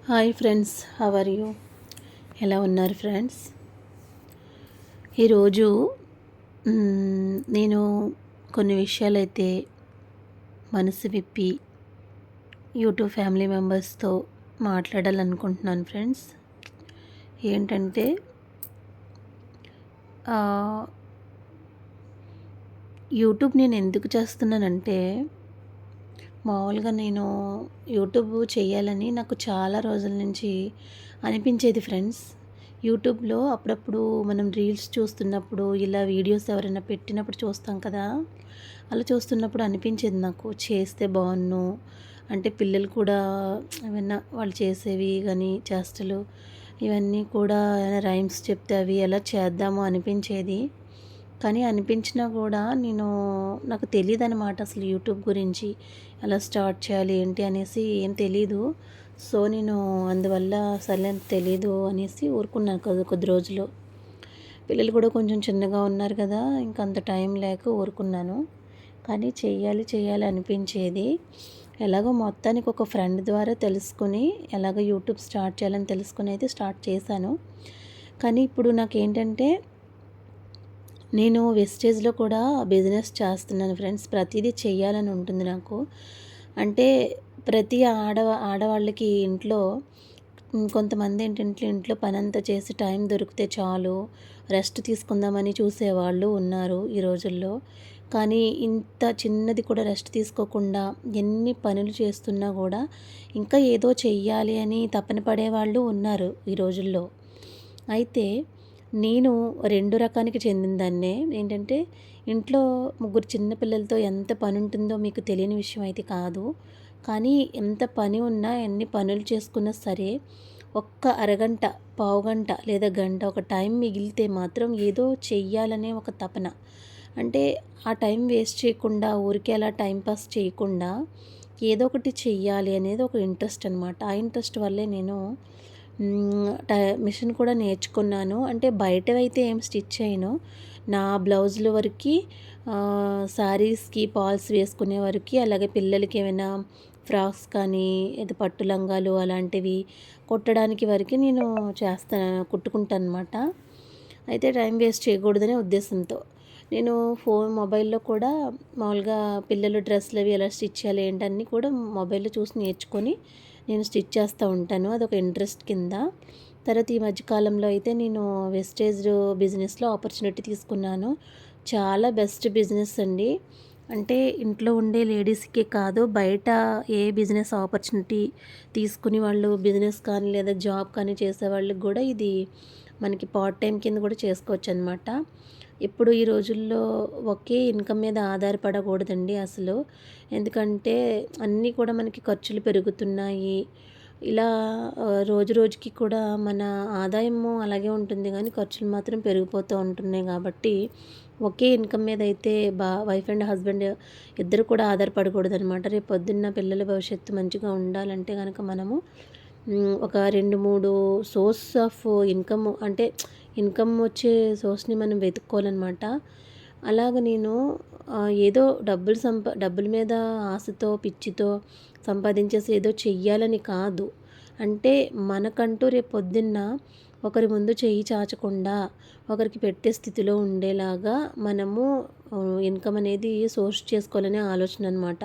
Hi friends, how are you? ఎలా ఉన్నారు friends? ఈరోజు నేను కొన్ని విషయాలైతే మనసు విప్పి యూట్యూబ్ ఫ్యామిలీ మెంబర్స్తో మాట్లాడాలనుకుంటున్నాను ఫ్రెండ్స్. ఏంటంటే యూట్యూబ్ నేను ఎందుకు చేస్తున్నానంటే, మామూలుగా నేను యూట్యూబ్ చేయాలని నాకు చాలా రోజుల నుంచి అనిపించేది ఫ్రెండ్స్. యూట్యూబ్లో అప్పుడప్పుడు మనం రీల్స్ చూస్తున్నప్పుడు, ఇలా వీడియోస్ ఎవరైనా పెట్టినప్పుడు చూస్తాం కదా, అలా చూస్తున్నప్పుడు అనిపించేది నాకు చేస్తే బాగున్ను. అంటే పిల్లలు కూడా ఏమైనా వాళ్ళు చేసేవి కానీ చేష్టలు ఇవన్నీ కూడా ఏమైనా రైమ్స్ చెప్తే అవి ఎలా చేద్దామో అనిపించేది. కానీ అనిపించినా కూడా నాకు తెలీదనమాట అసలు యూట్యూబ్ గురించి. ఎలా స్టార్ట్ చేయాలి ఏంటి అనేసి ఏం తెలీదు. సో నేను అందువల్ల సర్లే తెలీదు అనేసి ఊరుకున్నాను కొద్ది రోజులు. పిల్లలు కూడా కొంచెం చిన్నగా ఉన్నారు కదా, ఇంకా అంత టైం లేక ఊరుకున్నాను. కానీ చెయ్యాలి అనిపించేది. ఎలాగో మొత్తానికి ఒక ఫ్రెండ్ ద్వారా తెలుసుకొని ఎలాగ యూట్యూబ్ స్టార్ట్ చేయాలని తెలుసుకొని అయితే స్టార్ట్ చేశాను. కానీ ఇప్పుడు నాకేంటంటే, నేను వెస్టేజ్లో కూడా బిజినెస్ చేస్తున్నాను ఫ్రెండ్స్. ప్రతిదీ చెయ్యాలని ఉంటుంది నాకు. అంటే ప్రతి ఆడవాళ్ళకి ఇంట్లో కొంతమంది ఏంటంటే ఇంట్లో పనంతా చేసి టైం దొరికితే చాలు రెస్ట్ తీసుకుందామని చూసేవాళ్ళు ఉన్నారు ఈ రోజుల్లో. కానీ ఇంత చిన్నది కూడా రెస్ట్ తీసుకోకుండా ఎన్ని పనులు చేస్తున్నా కూడా ఇంకా ఏదో చెయ్యాలి అని తపన పడేవాళ్ళు ఉన్నారు ఈ రోజుల్లో. అయితే నేను 2 రకానికి చెందినదాన్నే. ఏంటంటే ఇంట్లో ముగ్గురు చిన్న పిల్లలతో ఎంత పని ఉంటుందో మీకు తెలియని విషయం అయితే కాదు. కానీ ఎంత పని ఉన్నా, ఎన్ని పనులు చేసుకున్నా సరే, ఒక్క అరగంట, పావుగంట లేదా గంట ఒక టైం మిగిలితే మాత్రం ఏదో చెయ్యాలనే ఒక తపన. అంటే ఆ టైం వేస్ట్ చేయకుండా, ఊరికే అలా టైం పాస్ చేయకుండా ఏదో ఒకటి చెయ్యాలి అనేది ఒక ఇంట్రెస్ట్ అనమాట. ఆ ఇంట్రెస్ట్ వల్లే నేను మిషన్ కూడా నేర్చుకున్నాను. అంటే బయటవైతే ఏం స్టిచ్ చేయను. నా బ్లౌజుల వరకు, శారీస్కి ఫాల్స్ వేసుకునే వరకు, అలాగే పిల్లలకి ఏమైనా ఫ్రాక్స్ కానీ ఏదో పట్టు లంగాలు అలాంటివి కుట్టడానికి వరకు నేను కుట్టుకుంటాను అనమాట. అయితే టైం వేస్ట్ చేయకూడదనే ఉద్దేశంతో నేను మొబైల్లో కూడా మామూలుగా పిల్లల డ్రెస్సులు అవి ఎలా స్టిచ్ చేయాలి ఏంటన్నీ కూడా మొబైల్లో చూసి నేర్చుకొని నేను స్టిచ్ చేస్తూ ఉంటాను. అదొక ఇంట్రెస్ట్ కింద. తర్వాత ఈ మధ్యకాలంలో అయితే నేను వెస్టేజ్ బిజినెస్లో ఆపర్చునిటీ తీసుకున్నాను. చాలా బెస్ట్ బిజినెస్ అండి. అంటే ఇంట్లో ఉండే లేడీస్కే కాదు, బయట ఏ బిజినెస్ ఆపర్చునిటీ తీసుకుని వాళ్ళు బిజినెస్ కానీ లేదా జాబ్ కానీ చేసేవాళ్ళకి కూడా ఇది మనకి పార్ట్ టైం కింద కూడా చేసుకోవచ్చు అనమాట. ఇప్పుడు ఈ రోజుల్లో ఒకే ఇన్కమ్ మీద ఆధారపడకూడదండి అసలు. ఎందుకంటే అన్నీ కూడా మనకి ఖర్చులు పెరుగుతున్నాయి. ఇలా రోజు రోజుకి కూడా మన ఆదాయము అలాగే ఉంటుంది కానీ ఖర్చులు మాత్రం పెరిగిపోతూ ఉంటున్నాయి. కాబట్టి ఒకే ఇన్కమ్ మీద అయితే వైఫ్ అండ్ హస్బెండ్ ఇద్దరు కూడా ఆధారపడకూడదనమాట. రేపు పొద్దున్న పిల్లల భవిష్యత్తు మంచిగా ఉండాలంటే కనుక మనము ఒక 2, 3 సోర్స్ ఆఫ్ ఇన్కమ్, అంటే ఇన్కమ్ వచ్చే సోర్స్ని మనం వెతుక్కోవాలన్నమాట. అలాగ నేను ఏదో డబ్బుల మీద ఆశతో, పిచ్చితో సంపాదించేసి ఏదో చెయ్యాలని కాదు. అంటే మనకంటూ రేపు పొద్దున్న ఒకరి ముందు చెయ్యి చాచకుండా ఒకరికి పెట్టే స్థితిలో ఉండేలాగా మనము ఇన్కమ్ అనేది సోర్స్ చేసుకోవాలనే ఆలోచన అనమాట.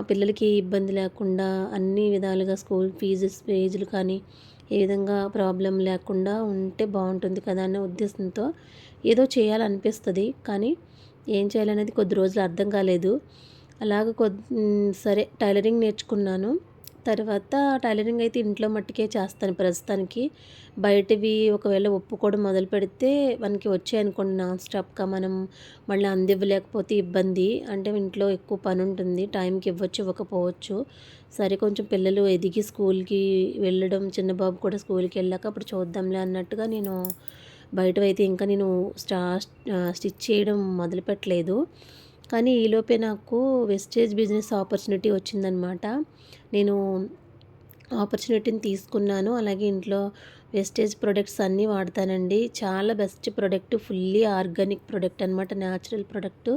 పిల్లలకి ఇబ్బంది లేకుండా అన్ని విధాలుగా స్కూల్ ఫీజులు కానీ ఏ విధంగా ప్రాబ్లం లేకుండా ఉంటే బాగుంటుంది కదా అనే ఉద్దేశంతో ఏదో చేయాలనిపిస్తుంది. కానీ ఏం చేయాలనేది కొద్ది రోజులు అర్థం కాలేదు. అలాగ సరే టైలరింగ్ నేర్చుకున్నాను. తర్వాత టైలరింగ్ అయితే ఇంట్లో మట్టుకే చేస్తాను ప్రస్తుతానికి. బయటవి ఒకవేళ ఒప్పుకోవడం మొదలు పెడితే మనకి వచ్చాయనుకోండి నాన్ స్టాప్గా, మనం మళ్ళీ అందివ్వలేకపోతే ఇబ్బంది. అంటే ఇంట్లో ఎక్కువ పని ఉంటుంది, టైంకి ఇవ్వచ్చు ఇవ్వకపోవచ్చు. సరే కొంచెం పిల్లలు ఎదిగి స్కూల్కి వెళ్ళడం, చిన్న బాబు కూడా స్కూల్కి వెళ్ళాక అప్పుడు చూద్దాంలే అన్నట్టుగా నేను బయటవైతే ఇంకా నేను స్టిచ్ చేయడం మొదలుపెట్టలేదు. కానీ ఈలోపే నాకు వెస్టేజ్ బిజినెస్ ఆపర్చునిటీ వచ్చిందనమాట. నేను ఆపర్చునిటీని తీసుకున్నాను. అలాగే ఇంట్లో వెస్టేజ్ ప్రొడక్ట్స్ అన్నీ వాడతానండి. చాలా best product, fully organic product అనమాట, న్యాచురల్ ప్రొడక్ట్.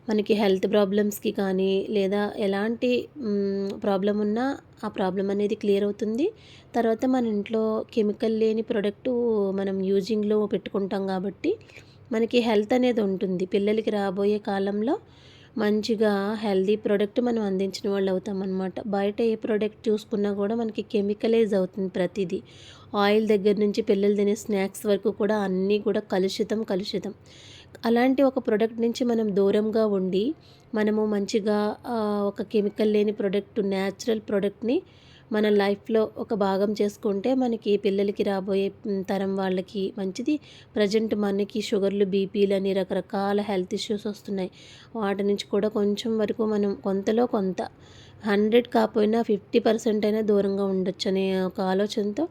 మనకి హెల్త్ ప్రాబ్లమ్స్‌కి కానీ లేదా ఎలాంటి ప్రాబ్లమ్ ఉన్నా ఆ ప్రాబ్లమ్ అనేది క్లియర్ అవుతుంది. తర్వాత మన ఇంట్లో కెమికల్ లేని ప్రొడక్టు మనం యూజింగ్‌లో పెట్టుకుంటాం కాబట్టి మనకి హెల్త్ అనేది ఉంటుంది. పిల్లలకి రాబోయే కాలంలో మంచిగా హెల్తీ ప్రొడక్ట్ మనం అందించిన వాళ్ళు అవుతామన్నమాట. బయట ఏ ప్రొడక్ట్ చూసుకున్నా కూడా మనకి కెమికలైజ్ అవుతుంది ప్రతిదీ. ఆయిల్ దగ్గర నుంచి పిల్లలు తినే స్నాక్స్ వరకు కూడా అన్నీ కూడా కలుషితం, కలుషితం. అలాంటి ఒక ప్రొడక్ట్ నుంచి మనం దూరంగా ఉండి మనము మంచిగా ఒక కెమికల్ లేని ప్రొడక్ట్, న్యాచురల్ ప్రొడక్ట్‌ని మన లైఫ్‌లో ఒక భాగం చేసుకుంటే మనకి పిల్లలకి రాబోయే తరం వాళ్ళకి మంచిది. ప్రజెంట్ మనకి షుగర్లు, బీపీలని రకరకాల హెల్త్ ఇష్యూస్ వస్తున్నాయి. వాటి నుంచి కూడా కొంచెం వరకు మనం కొంతలో కొంత 100 కాపోయినా 50% అయినా దూరంగా ఉండొచ్చనే ఒక ఆలోచనతో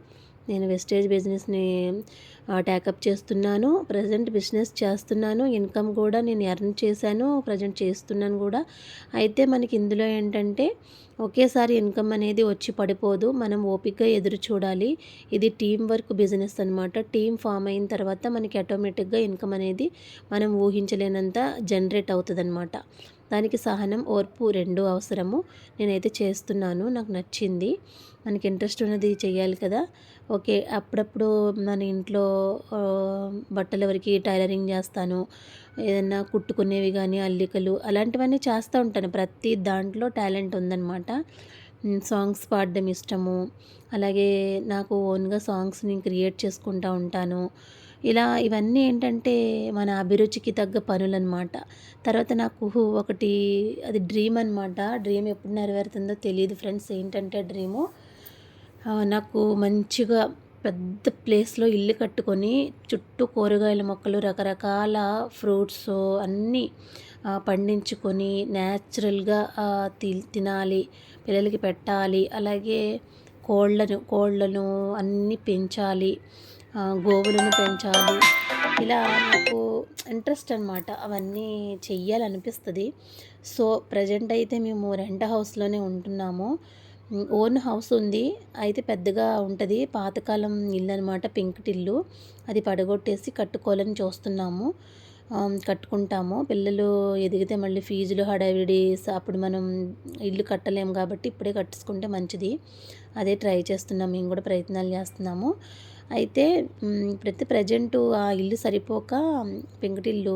నేను వెస్టేజ్ బిజినెస్‌ని టేకప్ చేస్తున్నాను. ప్రెజెంట్ బిజినెస్ చేస్తున్నాను. ఇన్‌కమ్ కూడా నేను ఎర్న్ చేశాను. ప్రెజెంట్ చేస్తున్నాను కూడా. అయితే మనకి ఇందులో ఏంటంటే ఒకేసారి ఇన్‌కమ్ అనేది వచ్చి పడిపోదు. మనం ఓపికగా ఎదురు చూడాలి. ఇది టీమ్ వర్క్ బిజినెస్ అనమాట. టీమ్ ఫామ్ అయిన తర్వాత మనకి ఆటోమేటిక్‌గా ఇన్‌కమ్ అనేది మనం ఊహించలేనంత జనరేట్ అవుతదనమాట. దానికి సహనం, ఓర్పు 2 అవసరము. నేనైతే చేస్తున్నాను. నాకు నచ్చింది. మనకి ఇంట్రెస్ట్ ఉన్నది చెయ్యాలి కదా! ఓకే. అప్పుడప్పుడు మన ఇంట్లో బట్టల వరకి టైలరింగ్ చేస్తాను. ఏదన్నా కుట్టుకునేవి గానీ, అల్లికలు అలాంటివన్నీ చేస్తూ ఉంటాను. ప్రతి దాంట్లో టాలెంట్ ఉందనమాట. సాంగ్స్ పాడడం ఇష్టము. అలాగే నాకు ఓన్‌గా సాంగ్స్‌ని క్రియేట్ చేసుకుంటా ఉంటాను. ఇలా ఇవన్నీ ఏంటంటే మన అభిరుచికి తగ్గ పనులనమాట. తర్వాత నాకు ఒకటి అది డ్రీమ్ అనమాట. డ్రీమ్ ఎప్పుడు నెరవేరుతుందో తెలీదు ఫ్రెండ్స్. ఏంటంటే డ్రీము నాకు మంచిగా పెద్ద ప్లేస్‌లో ఇల్లు కట్టుకొని చుట్టూ కూరగాయల మొక్కలు, రకరకాల ఫ్రూట్స్ అన్నీ పండించుకొని న్యాచురల్‌గా తినాలి, పిల్లలకి పెట్టాలి. అలాగే కోళ్ళను అన్నీ పెంచాలి. గోవులను పెంచాలి. ఇలా నాకు ఇంట్రెస్ట్ అనమాట. అవన్నీ చెయ్యాలనిపిస్తది. సో, ప్రెజెంట్ అయితే మేము రెంట్ హౌస్‌లోనే ఉంటున్నాము. ఓన్ హౌస్ ఉంది. అయితే పెద్దగా ఉంటది. పాతకాలం ఇల్లనమాట. పెంకుటిల్లు. అది పడగొట్టేసి కట్టుకోవాలని చూస్తున్నాము. కట్టుకుంటాము. పిల్లలు ఎదిగితే మళ్ళీ ఫీజులు హడావిడి అప్పుడు మనం ఇల్లు కట్టలేము కాబట్టి ఇప్పుడే కట్టేసుకుంటే మంచిది. అదే ట్రై చేస్తున్నాం. మేము కూడా ప్రయత్నాలు చేస్తున్నాము. అయితే ఇప్పుడైతే ప్రెజెంటు ఆ ఇల్లు సరిపోక పెంకుటిల్లు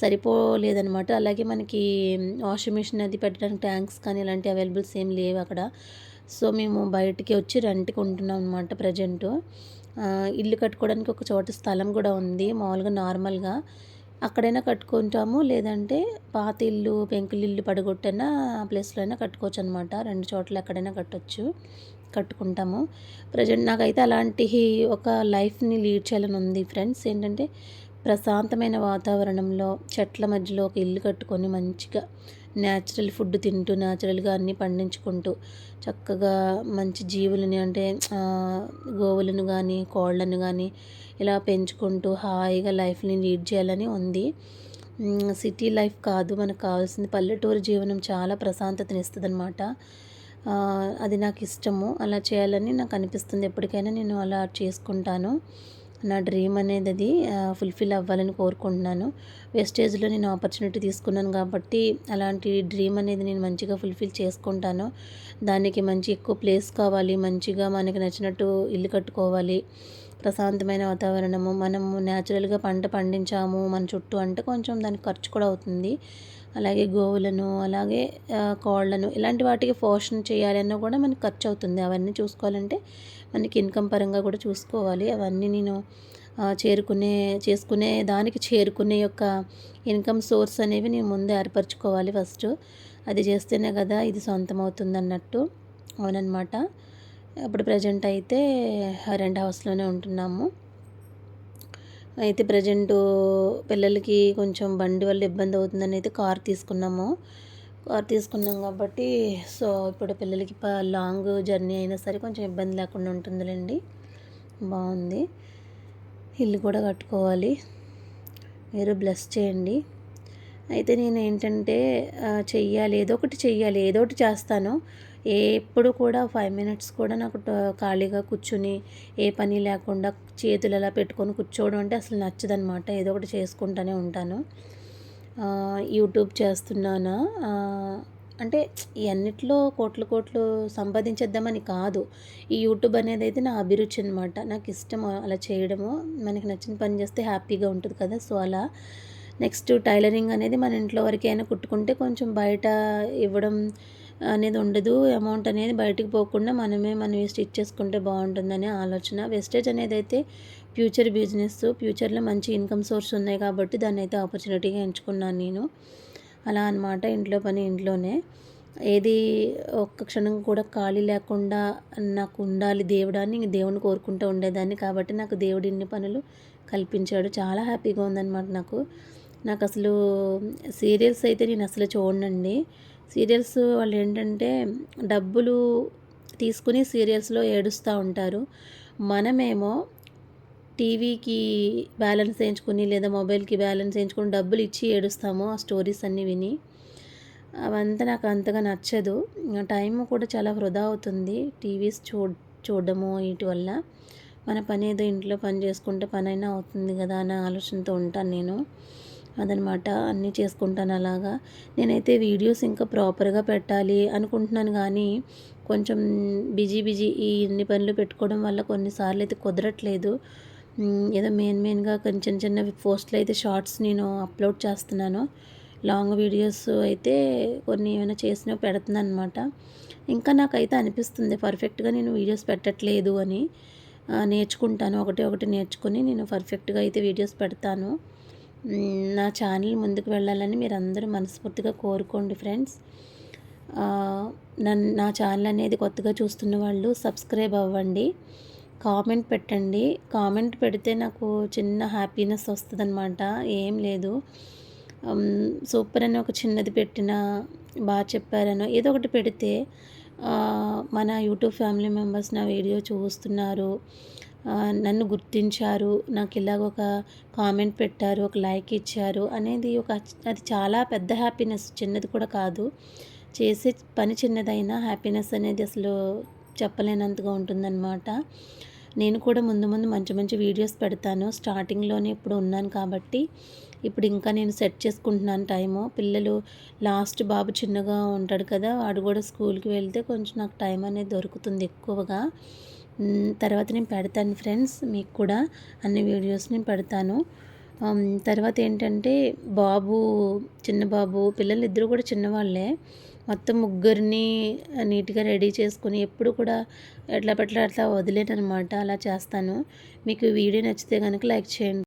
సరిపోలేదనమాట. అలాగే మనకి వాషింగ్ మిషన్ అది పెట్టడానికి ట్యాంక్స్ కానీ ఇలాంటి అవైలబుల్స్ ఏం లేవు అక్కడ. సో, మేము బయటికి వచ్చి రెంట్‌కి ఉంటున్నాం అనమాట ప్రెజెంటు. ఇల్లు కట్టుకోవడానికి ఒక చోట స్థలం కూడా ఉంది. మామూలుగా నార్మల్‌గా అక్కడైనా కట్టుకుంటాము. లేదంటే పాత ఇల్లు, పెంకులిల్లు పడగొట్టిన ప్లేస్‌లో అయినా కట్టుకోవచ్చనమాట. 2 చోట్ల ఎక్కడైనా కట్టొచ్చు. కట్టుకుంటాము. ప్రెజెంట్ నాకైతే అలాంటి ఒక లైఫ్‌ని లీడ్ చేయాలని ఉంది ఫ్రెండ్స్. ఏంటంటే ప్రశాంతమైన వాతావరణంలో చెట్ల మధ్యలో ఒక ఇల్లు కట్టుకొని మంచిగా న్యాచురల్ ఫుడ్ తింటూ, న్యాచురల్‌గా అన్నీ పండించుకుంటూ, చక్కగా మంచి జీవులని అంటే గోవులను గానీ, కోళ్ళను గానీ ఇలా పెంచుకుంటూ హాయిగా లైఫ్‌ని లీడ్ చేయాలని ఉంది. సిటీ లైఫ్ కాదు మనకు కావాల్సింది. పల్లెటూరు జీవనం చాలా ప్రశాంతతనిస్తదనమాట. అది నాకిష్టము. అలా చేయాలని నాకు అనిపిస్తుంది. ఎప్పటికైనా నేను అలా చేసుకుంటాను. నా డ్రీమ్ అనేది అది ఫుల్‌ఫిల్ అవ్వాలని కోరుకుంటున్నాను. వెస్టేజ్‌లో నేను ఆపర్చునిటీ తీసుకున్నాను కాబట్టి అలాంటి డ్రీమ్ అనేది నేను మంచిగా ఫుల్‌ఫిల్ చేసుకుంటాను. దానికి మంచి ఎక్కువ ప్లేస్ కావాలి. మంచిగా మనకి నచ్చినట్టు ఇల్లు కట్టుకోవాలి. ప్రశాంతమైన వాతావరణము. మనము న్యాచురల్‌గా పంట పండించాము మన చుట్టూ అంటే కొంచెం దానికి ఖర్చు కూడా అవుతుంది. అలాగే గోవులను, అలాగే కోళ్ళను ఇలాంటి వాటికి పోషణ చేయాలన్నా కూడా మనకి ఖర్చు అవుతుంది. అవన్నీ చూసుకోవాలంటే మనకి ఇన్‌కమ్ పరంగా కూడా చూసుకోవాలి. అవన్నీ నేను చేసుకునే దానికి చేరుకునే యొక్క ఇన్‌కమ్ సోర్స్ అనేవి నేను ముందే ఏర్పరచుకోవాలి ఫస్టు. అది చేస్తేనే కదా ఇది సొంతమవుతుందన్నట్టు. అవుననమాట. ఇప్పుడు ప్రెజెంట్ అయితే రెంట్ హౌస్‌లోనే ఉంటున్నాము. అయితే ప్రెజెంటు పిల్లలకి కొంచెం బండి వల్ల ఇబ్బంది అవుతుందని అయితే కార్ తీసుకున్నాము. కార్ తీసుకున్నాం కాబట్టి సో, ఇప్పుడు పిల్లలకి లాంగ్ జర్నీ అయినా సరే కొంచెం ఇబ్బంది లేకుండా ఉంటుందిలెండి. బావుంది. ఇల్లు కూడా కట్టుకోవాలి. మీరు బ్లెస్ చేయండి. అయితే నేనేంటంటే చెయ్యాలి. ఏదో ఒకటి చెయ్యాలి. ఏదో ఒకటి చేస్తాను. ఎప్పుడు కూడా 5 మినిట్స్ కూడా నాకు ఖాళీగా కూర్చొని ఏ పని లేకుండా చేతులు అలా పెట్టుకొని కూర్చోవడం అంటే అసలు నచ్చదనమాట. ఏదో ఒకటి చేసుకుంటూనే ఉంటాను. యూట్యూబ్ చేస్తున్నానా అంటే అన్నిట్లో కోట్లు కోట్లు సంపాదించేద్దామని కాదు. ఈ యూట్యూబ్ అనేది అయితే నా అభిరుచి అనమాట. నాకు ఇష్టం అలా చేయడము. మనకి నచ్చిన పని చేస్తే హ్యాపీగా ఉంటుంది కదా! సో, అలా నెక్స్ట్ టైలరింగ్ అనేది మన ఇంట్లో వరకైనా కుట్టుకుంటే కొంచెం బయట ఇవ్వడం అనేది ఉండదు. అమౌంట్ అనేది బయటికి పోకుండా మనమే స్టిచ్ చేసుకుంటే బాగుంటుందనే ఆలోచన. వెస్టేజ్ అనేది అయితే ఫ్యూచర్ బిజినెస్. ఫ్యూచర్‌లో మంచి ఇన్‌కమ్ సోర్స్ ఉన్నాయి కాబట్టి దాన్నయితే ఆపర్చునిటీగా ఎంచుకున్నాను నేను. అలా అనమాట. ఇంట్లో పని ఇంట్లోనే. ఏది ఒక్క క్షణం కూడా ఖాళీ లేకుండా నాకు ఉండాలి దేవుడా అని దేవుడిని కోరుకుంటూ ఉండేదాన్ని. కాబట్టి నాకు దేవుడు ఇన్ని పనులు కల్పించాడు. చాలా హ్యాపీగా ఉందనమాట నాకు. నాకసలు సీరియల్స్ అయితే నేను అసలు చూడనండి. సీరియల్స్ వాళ్ళేంటంటే డబ్బులు తీసుకుని సీరియల్స్‌లో ఏడుస్తా ఉంటారు. మనమేమో టీవీకి బ్యాలెన్స్ ఏయించుకొని లేదా మొబైల్‌కి బ్యాలెన్స్ ఏయించుకొని డబ్బులు ఇచ్చి ఏడుస్తాము ఆ స్టోరీస్ అన్నీ విని. అవంతా నాకు అంతగా నచ్చదు. టైం కూడా చాలా వృధా అవుతుంది టీవీస్ చూడడము వీటి వల్ల. మన పని ఏదో ఇంట్లో పని చేసుకుంటే పనైనా అవుతుంది కదా అనే ఆలోచనతో ఉంటాను నేను. అదనమాట. అన్నీ చేసుకుంటాను అలాగా. నేనైతే వీడియోస్ ఇంకా ప్రాపర్‌గా పెట్టాలి అనుకుంటున్నాను గానీ, కొంచెం బిజీ ఈ ఇన్ని పనులు పెట్టుకోవడం వల్ల కొన్నిసార్లు అయితే కుదరట్లేదు. ఏదో మెయిన్‌గా కొన్ని చిన్న పోస్టులు అయితే షార్ట్స్ నేను అప్లోడ్ చేస్తున్నాను. లాంగ్ వీడియోస్ అయితే కొన్ని ఏమైనా చేసినవి పెడుతున్నాననమాట. ఇంకా నాకైతే అనిపిస్తుంది పర్ఫెక్ట్‌గా నేను వీడియోస్ పెట్టట్లేదు అని. నేర్చుకుంటాను. ఒకటి నేర్చుకొని నేను పర్ఫెక్ట్‌గా అయితే వీడియోస్ పెడతాను. నా ఛానల్ ముందుకు వెళ్ళాలని మీరందరూ మనస్ఫూర్తిగా కోరుకోండి ఫ్రెండ్స్. నా ఛానల్ అనేది కొత్తగా చూస్తున్న వాళ్ళు సబ్స్క్రైబ్ అవ్వండి. కామెంట్ పెట్టండి. కామెంట్ పెడితే నాకు చిన్న హ్యాపీనెస్ వస్తుందనమాట. ఏం లేదు. సూపర్ అని ఒక చిన్నది పెట్టినా, బాగా చెప్పారనో ఏదో ఒకటి పెడితే మన యూట్యూబ్ ఫ్యామిలీ మెంబర్స్ నా వీడియో చూస్తున్నారు, నన్ను గుర్తించారు, నాకు ఇలాగ ఒక కామెంట్ పెట్టారు, ఒక లైక్ ఇచ్చారు అనేది అది చాలా పెద్ద హ్యాపీనెస్, చిన్నది కూడా కాదు. చేసే పని చిన్నదైనా హ్యాపీనెస్ అనేది అసలు చెప్పలేనంతగా ఉంటుందన్నమాట. నేను కూడా ముందు మంచి వీడియోస్ పెడతాను. స్టార్టింగ్‌లోనే ఇప్పుడు ఉన్నాను కాబట్టి ఇప్పుడు ఇంకా నేను సెట్ చేసుకుంటున్నాను టైము. పిల్లలు లాస్ట్ బాబు చిన్నగా ఉంటాడు కదా! వాడు కూడా స్కూల్‌కి వెళ్తే కొంచెం నాకు టైం అనేది దొరుకుతుంది ఎక్కువగా. తర్వాత నేను పెడతాను ఫ్రెండ్స్. మీకు కూడా అన్ని వీడియోస్ నేను పెడతాను. తర్వాత ఏంటంటే చిన్న బాబు పిల్లలిద్దరూ కూడా చిన్నవాళ్ళే. మొత్తం ముగ్గురిని నీట్‌గా రెడీ చేసుకొని ఎప్పుడు కూడా ఎట్లా పడితే అట్లా వదిలేననమాట. అలా చేస్తాను. మీకు వీడియో నచ్చితే గనుక లైక్ చేయండి.